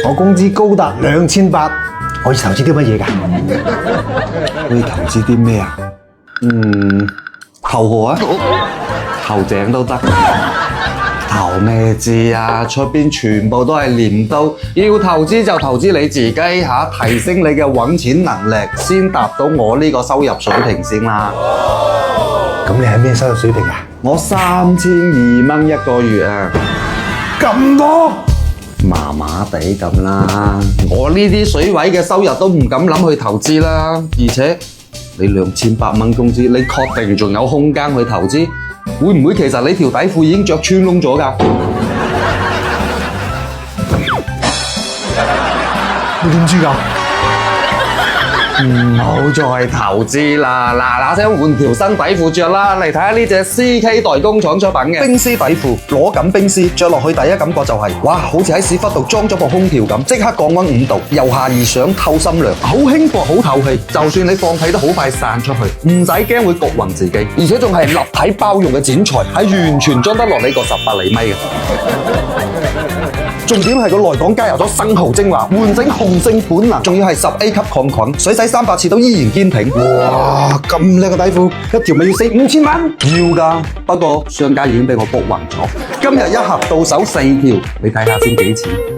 我工資高達2800，可以投資啲乜嘢㗎？可以投資啲咩啊？投河啊，投井都得。投咩資啊？出邊全部都係鐮刀，要投資就投資你自己嚇，提升你嘅揾錢能力，先達到我呢個收入水平先啦。咁你係咩收入水平啊？我3200蚊一個月啊，咁多？麻麻地咁啦。我呢啲水位嘅收入都唔敢諗去投資啦，而且你2800蚊工資，你確定仲有空間去投資？會唔會其實你條底褲已經着穿窿咗㗎？你點知㗎？唔好再投資啦！嗱嗱聲換條新底褲着啦！嚟睇下呢隻 CK 代工廠出品嘅冰絲底褲，攞緊冰絲，着落去第一感覺就係、哇，好似喺屎忽度裝咗部空調咁，即刻降溫5度，由下而上透心涼，好輕薄，好透氣，就算你放屁都好快散出去，唔使驚會焗暈自己，而且仲係立體包用嘅剪裁，係完全裝得落你個18厘米嘅。重點係個內港加入咗生蠔精華，喚醒雄性本能，仲要係10A 級抗菌，水洗300次都依然堅挺。哇，咁靚嘅底褲，一條咪要4、5千蚊？要㗎，不過商家已經俾我 book 暈咗。今日一盒到手4條，你睇下先幾錢？